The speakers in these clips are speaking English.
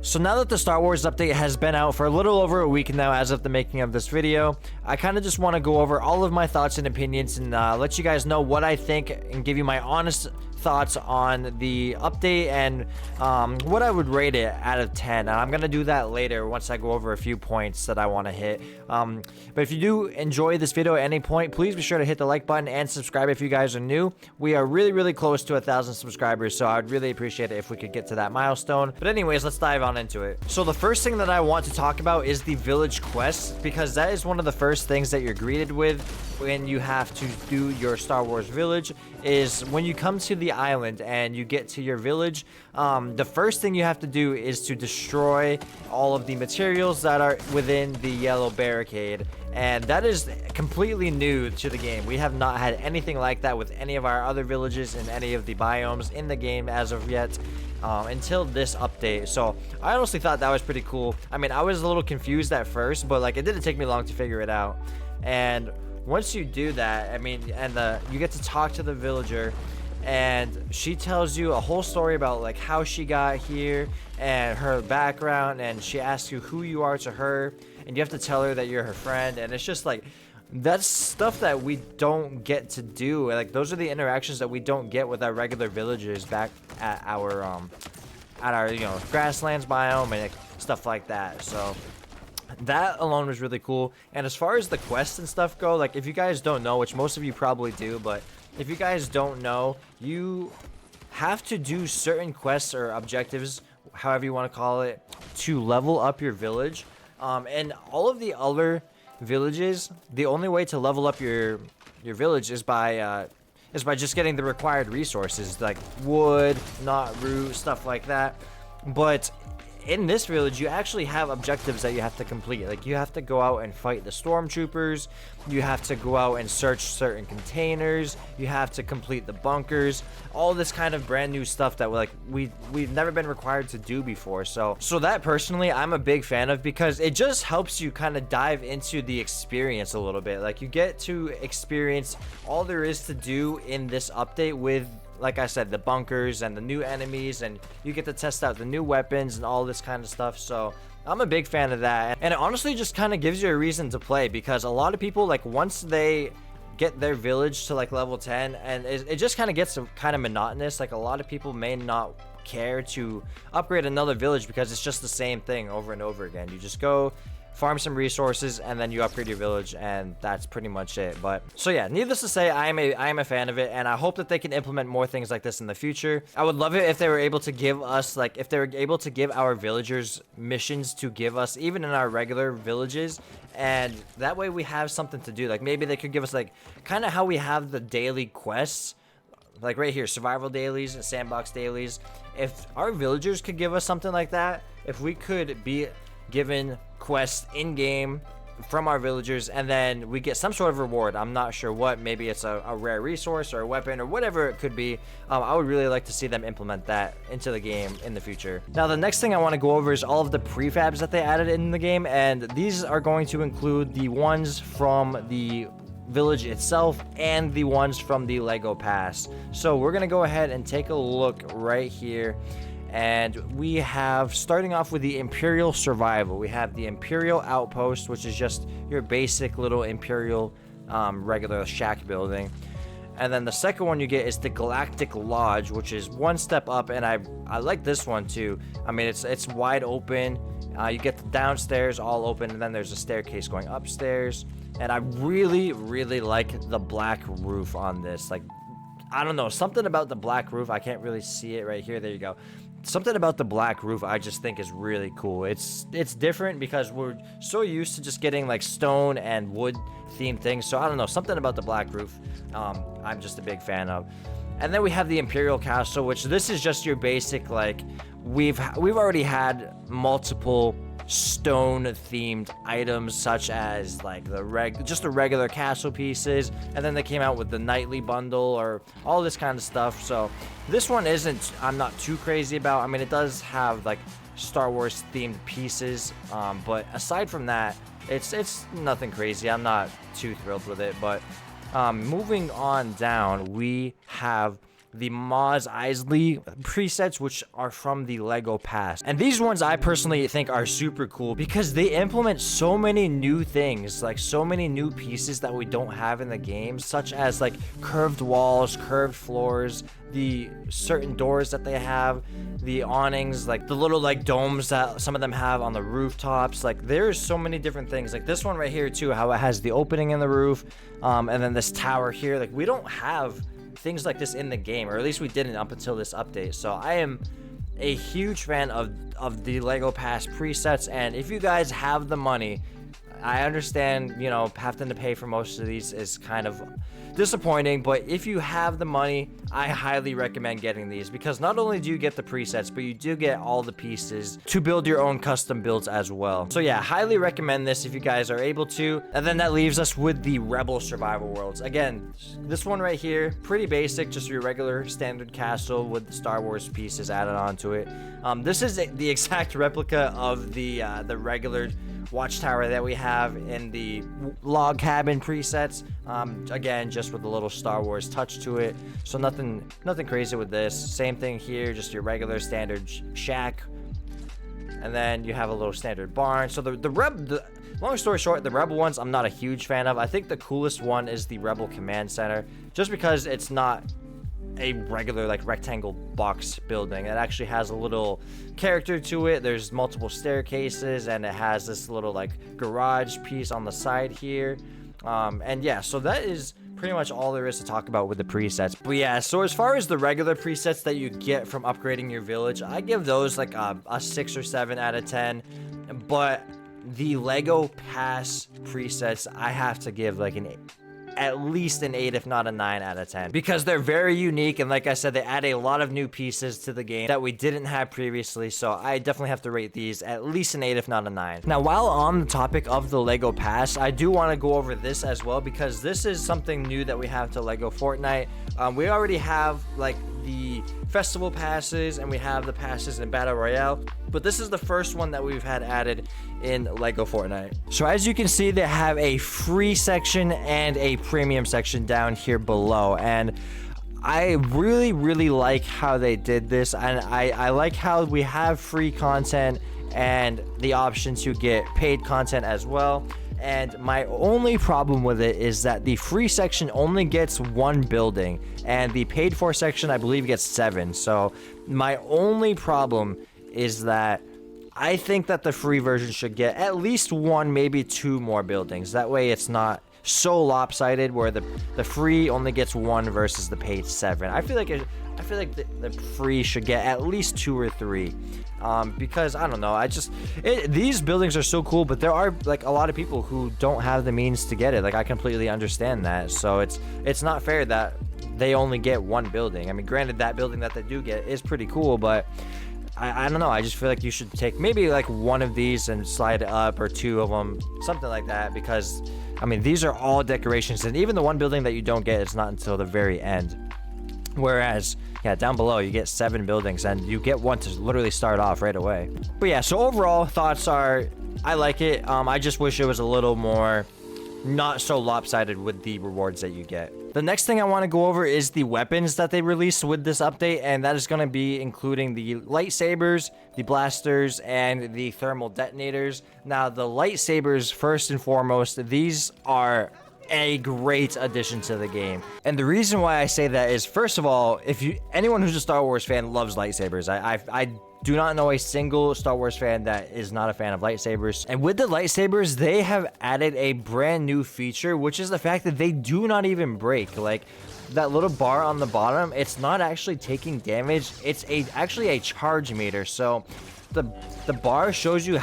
So now that the Star Wars update has been out for a little over a week now as of the making of this video, I kind of just want to go over all of my thoughts and opinions and let you guys know what I think and give you my honest thoughts on the update and what I would rate it out of 10. And I'm going to do that later once I go over a few points that I want to hit. But if you do enjoy this video at any point, please be sure to hit the like button and subscribe if you guys are new. We are really close to 1,000 subscribers, so I'd really appreciate it if we could get to that milestone. But anyways, let's dive on into it. So the first thing that I want to talk about is the village quest, because that is one of the first things that you're greeted with when you have to do your Star Wars village. Is when you come to the island and you get to your village, the first thing you have to do is to destroy all of the materials that are within the yellow barricade, and that is completely new to the game. We have not had anything like that with any of our other villages in any of the biomes in the game as of yet. Until this update. So I honestly thought that was pretty cool. I mean, I was a little confused at first, but like it didn't take me long to figure it out. And once you do that, I mean, and you get to talk to the villager, and she tells you a whole story about like how she got here and her background, and she asks you who you are to her, and you have to tell her that you're her friend. And it's just like, that's stuff that we don't get to do. Like, those are the interactions that we don't get with our regular villagers back at our grasslands biome and like, stuff like that. So that alone was really cool. And as far as the quests and stuff go, like, if you guys don't know, which most of you probably do, but if you guys don't know, you have to do certain quests or objectives, however you want to call it, to level up your village. And all of the other villages, the only way to level up your village is by just getting the required resources like wood, knot root, stuff like that. But in this village, you actually have objectives that you have to complete. Like, you have to go out and fight the stormtroopers, you have to go out and search certain containers, you have to complete the bunkers, all this kind of brand new stuff that we've never been required to do before. So that personally I'm a big fan of, because it just helps you kind of dive into the experience a little bit. Like, you get to experience all there is to do in this update with, like I said, the bunkers and the new enemies, and you get to test out the new weapons and all this kind of stuff. So I'm a big fan of that, and it honestly just kind of gives you a reason to play, because a lot of people, like, once they get their village to like level 10, and it just kind of gets kind of monotonous. Like, a lot of people may not care to upgrade another village because it's just the same thing over and over again. You just go farm some resources and then you upgrade your village, and that's pretty much it. But so yeah, needless to say, I am a fan of it, and I hope that they can implement more things like this in the future. I would love it if they were able to give us, like, if they were able to give our villagers missions to give us even in our regular villages, and that way we have something to do. Like, maybe they could give us like kind of how we have the daily quests, like right here, survival dailies and sandbox dailies. If our villagers could give us something like that, if we could be given quests in game from our villagers, and then we get some sort of reward. I'm not sure what. Maybe it's a rare resource or a weapon or whatever it could be. I would really like to see them implement that into the game in the future. Now, the next thing I want to go over is all of the prefabs that they added in the game, and these are going to include the ones from the village itself and the ones from the Lego Pass. So we're gonna go ahead and take a look right here. And we have, starting off with the Imperial Survival, we have the Imperial Outpost, which is just your basic little Imperial regular shack building. And then the second one you get is the Galactic Lodge, which is one step up, and I like this one too. I mean, it's wide open. You get the downstairs all open, and then there's a staircase going upstairs. And I really like the black roof on this. Like, I don't know, something about the black roof. I can't really see it right here. There you go. Something about the black roof I just think is really cool. It's different because we're so used to just getting like stone and wood themed things. So I don't know, something about the black roof I'm just a big fan of. And then we have the Imperial Castle, which this is just your basic, like, we've already had multiple stone themed items, such as like the regular castle pieces, and then they came out with the nightly bundle or all this kind of stuff. So this one I'm not too crazy about. I mean, it does have like Star Wars themed pieces, but aside from that, it's nothing crazy. I'm not too thrilled with it. But moving on down, we have the Mos Eisley presets, which are from the Lego Pass. And these ones I personally think are super cool because they implement so many new things, like so many new pieces that we don't have in the game, such as like curved walls, curved floors, the certain doors that they have, the awnings, like the little like domes that some of them have on the rooftops. Like there's so many different things, like this one right here too, how it has the opening in the roof, and then this tower here. Like we don't have things like this in the game, or at least we didn't up until this update. So I am a huge fan of the Lego Pass presets, and if you guys have the money, I understand, you know, having to pay for most of these is kind of disappointing, but if you have the money, I highly recommend getting these, because not only do you get the presets, but you do get all the pieces to build your own custom builds as well. So yeah, highly recommend this if you guys are able to. And then that leaves us with the Rebel Survival Worlds. Again, this one right here, pretty basic, just your regular standard castle with the Star Wars pieces added onto it. This is the exact replica of the regular watchtower that we have in the log cabin presets. Again, just with a little Star Wars touch to it, so nothing crazy with this. Same thing here, just your regular standard shack, and then you have a little standard barn. So the long story short, the Rebel ones I'm not a huge fan of. I think the coolest one is the Rebel Command Center, just because it's not a regular like rectangle box building. It actually has a little character to it. There's multiple staircases, and it has this little like garage piece on the side here. And yeah, so that is pretty much all there is to talk about with the presets. But yeah, so as far as the regular presets that you get from upgrading your village, I give those like a 6 or 7 out of 10. But the Lego Pass presets, I have to give like at least an 8, if not a 9 out of 10, because they're very unique, and like I said, they add a lot of new pieces to the game that we didn't have previously. So I definitely have to rate these at least an 8, if not a 9. Now, while on the topic of the Lego Pass, I do want to go over this as well, because this is something new that we have to Lego Fortnite. We already have like the festival passes, and we have the passes in Battle Royale, but this is the first one that we've had added in Lego Fortnite. So as you can see, they have a free section and a premium section down here below, and I really like how they did this, and I like how we have free content and the option to get paid content as well. And my only problem with it is that the free section only gets 1 building, and the paid for section I believe gets 7. So my only problem is that I think that the free version should get at least 1, maybe 2 more buildings. That way it's not so lopsided where the free only gets 1 versus the paid 7. I feel like the free should get at least 2 or 3. Because I don't know, these buildings are so cool, but there are like a lot of people who don't have the means to get it. Like I completely understand that. So it's not fair that they only get 1 building. I mean, granted, that building that they do get is pretty cool, but I don't know. I just feel like you should take maybe like 1 of these and slide it up, or 2 of them, something like that, because I mean, these are all decorations, and even the 1 building that you don't get, it's not until the very end. Whereas, yeah, down below you get 7 buildings, and you get 1 to literally start off right away. But yeah, so overall thoughts are, I like it. I just wish it was a little more not so lopsided with the rewards that you get. The next thing I want to go over is the weapons that they released with this update, and that is going to be including the lightsabers, the blasters, and the thermal detonators. Now, the lightsabers, first and foremost, these are a great addition to the game. And the reason why I say that is, first of all, anyone who's a Star Wars fan loves lightsabers. I do not know a single Star Wars fan that is not a fan of lightsabers. And with the lightsabers, they have added a brand new feature, which is the fact that they do not even break. Like that little bar on the bottom, it's not actually taking damage. It's actually a charge meter. So the bar shows you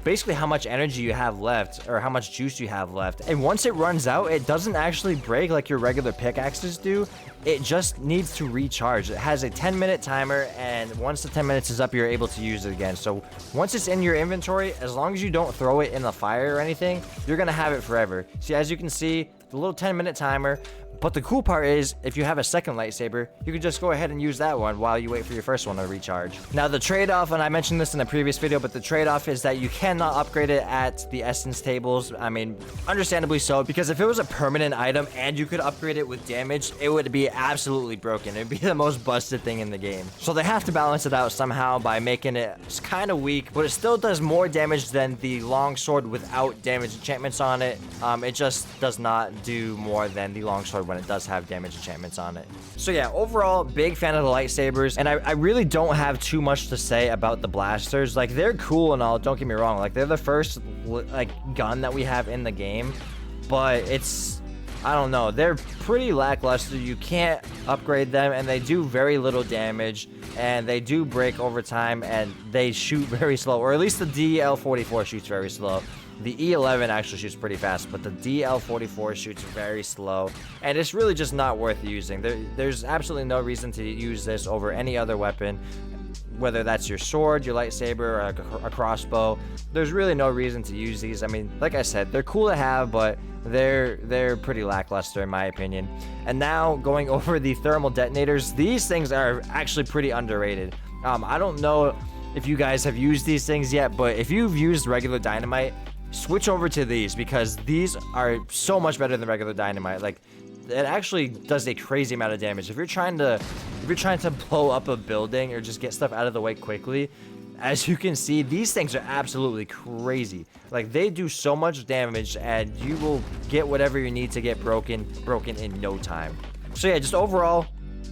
basically how much energy you have left, or how much juice you have left. And once it runs out, it doesn't actually break like your regular pickaxes do. It just needs to recharge. It has a 10-minute timer, and once the 10 minutes is up, you're able to use it again. So once it's in your inventory, as long as you don't throw it in the fire or anything, you're gonna have it forever. See, as you can see, the little 10-minute timer, But the cool part is, if you have a second lightsaber, you can just go ahead and use that one while you wait for your first one to recharge. Now the trade-off, and I mentioned this in a previous video, but the trade-off is that you cannot upgrade it at the essence tables. I mean, understandably so, because if it was a permanent item and you could upgrade it with damage, it would be absolutely broken. It'd be the most busted thing in the game. So they have to balance it out somehow by making it kind of weak, but it still does more damage than the longsword without damage enchantments on it. It just does not do more than the longsword when it does have damage enchantments on it. So yeah, overall, big fan of the lightsabers, and I really don't have too much to say about the blasters. Like, they're cool and all, don't get me wrong, like they're the first like gun that we have in the game, but it's, I don't know, they're pretty lackluster. You can't upgrade them, and they do very little damage, and they do break over time, and they shoot very slow, or at least the DL44 shoots very slow. The E11 actually shoots pretty fast, but the DL44 shoots very slow, and it's really just not worth using. There's absolutely no reason to use this over any other weapon, whether that's your sword, your lightsaber, or a crossbow. There's really no reason to use these. I mean, like I said, they're cool to have, but they're pretty lackluster in my opinion. And now going over the thermal detonators, these things are actually pretty underrated. I don't know if you guys have used these things yet, but if you've used regular dynamite, switch over to these, because these are so much better than regular dynamite. Like, it actually does a crazy amount of damage. If you're trying to blow up a building or just get stuff out of the way quickly, as you can see, these things are absolutely crazy. Like, they do so much damage, and you will get whatever you need to get broken in no time. So yeah, just overall,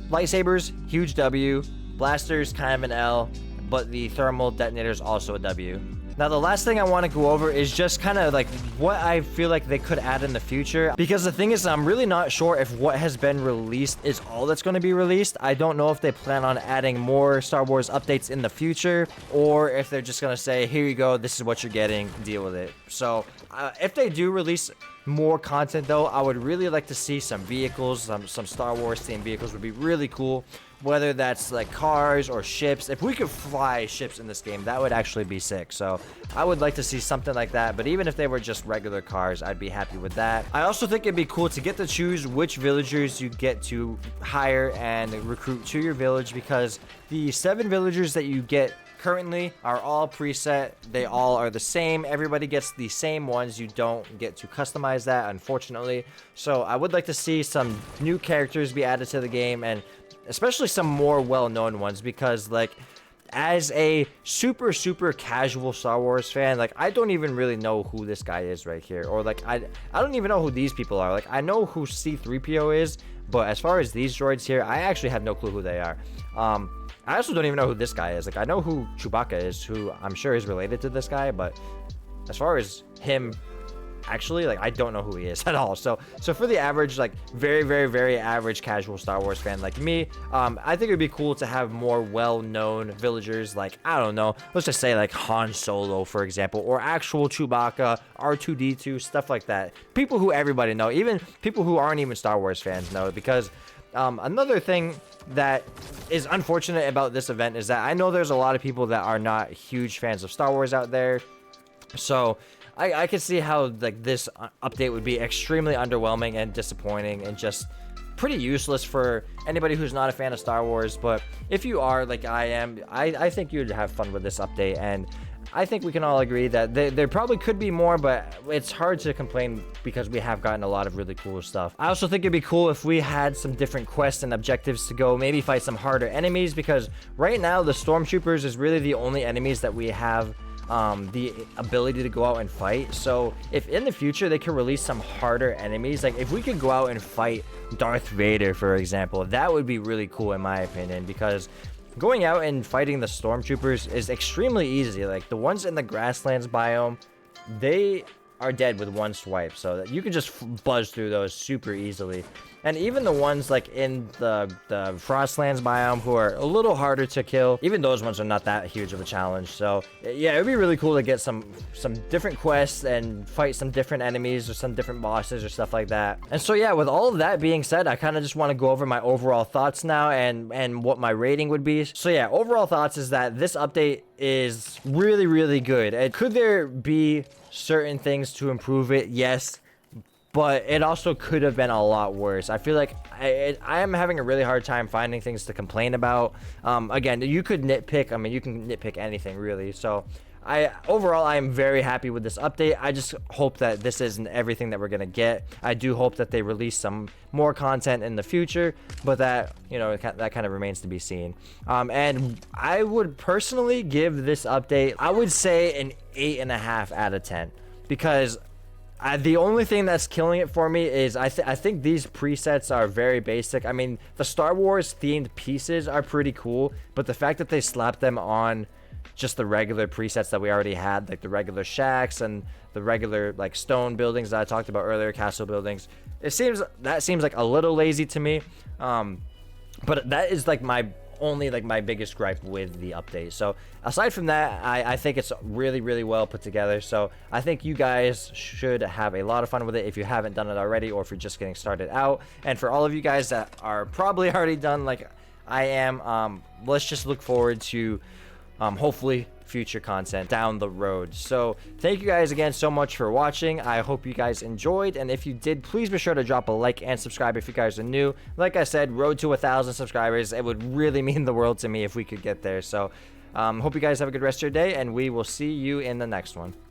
lightsabers, huge W. Blasters, kind of an L, but the thermal detonators also a W. Now, the last thing I want to go over is just kind of like what I feel like they could add in the future. Because the thing is, I'm really not sure if what has been released is all that's going to be released. I don't know if they plan on adding more Star Wars updates in the future, or if they're just going to say, here you go, this is what you're getting, deal with it. So if they do release more content though, I would really like to see some vehicles, some Star Wars themed vehicles would be really cool. Whether that's like cars or ships. If we could fly ships in this game, that would actually be sick. So I would like to see something like that. But even if they were just regular cars, I'd be happy with that. I also think it'd be cool to get to choose which villagers you get to hire and recruit to your village, because the 7 villagers that you get currently are all preset. They all are the same. Everybody gets the same ones. You don't get to customize that, unfortunately. So I would like to see some new characters be added to the game, and especially some more well-known ones, because like, as a super casual Star Wars fan, like, I don't even really know who this guy is right here, or like I don't even know who these people are. Like, I know who C-3PO is, but as far as these droids here, I actually have no clue who they are. I also don't even know who this guy is. Like, I know who Chewbacca is, who I'm sure is related to this guy, but as far as him, actually, like, I don't know who he is at all. So for the average, like, very average casual Star Wars fan like me, I think it'd be cool to have more well-known villagers, like, I don't know, let's just say like Han Solo, for example, or actual Chewbacca, R2-D2, stuff like that. People who everybody know, even people who aren't even Star Wars fans know, because another thing that is unfortunate about this event is that I know there's a lot of people that are not huge fans of Star Wars out there. So I could see how like this update would be extremely underwhelming and disappointing and just pretty useless for anybody who's not a fan of Star Wars. But if you are, like I am, I think you'd have fun with this update, and I think we can all agree that there probably could be more, but it's hard to complain because we have gotten a lot of really cool stuff. I also think it'd be cool if we had some different quests and objectives to go, maybe fight some harder enemies, because right now the Stormtroopers is really the only enemies that we have the ability to go out and fight. So if in the future they could release some harder enemies, like if we could go out and fight Darth Vader, for example, that would be really cool in my opinion, because going out and fighting the Stormtroopers is extremely easy. Like the ones in the grasslands biome, they are dead with one swipe, so that you can just buzz through those super easily. And even the ones like in the Frostlands biome, who are a little harder to kill, even those ones are not that huge of a challenge. So yeah, it would be really cool to get some different quests and fight some different enemies or some different bosses or stuff like that. And so yeah, with all of that being said, I kind of just want to go over my overall thoughts now and what my rating would be. So yeah, overall thoughts is that this update is really good. And could there be certain things to improve it? Yes. but it also could have been a lot worse. I feel like I am having a really hard time finding things to complain about. Again, you could nitpick. I mean, you can nitpick anything really. So overall, I am very happy with this update. I just hope that this isn't everything that we're gonna get. I do hope that they release some more content in the future, but that, you know, that kind of remains to be seen. And I would personally give this update, I would say, an 8.5 out of 10, because the only thing that's killing it for me is I think these presets are very basic. I mean, the Star Wars themed pieces are pretty cool, but the fact that they slapped them on just the regular presets that we already had, like the regular shacks and the regular like stone buildings that I talked about earlier, castle buildings, seems like a little lazy to me. But that is like my biggest gripe with the update. So aside from that, I think it's really well put together. So I think you guys should have a lot of fun with it if you haven't done it already, or if you're just getting started out. And for all of you guys that are probably already done like I am, let's just look forward to hopefully future content down the road. So thank you guys again so much for watching. I hope you guys enjoyed, and if you did, please be sure to drop a like and subscribe if you guys are new. Like I said, road to 1,000 subscribers. It would really mean the world to me if we could get there. So hope you guys have a good rest of your day, and we will see you in the next one.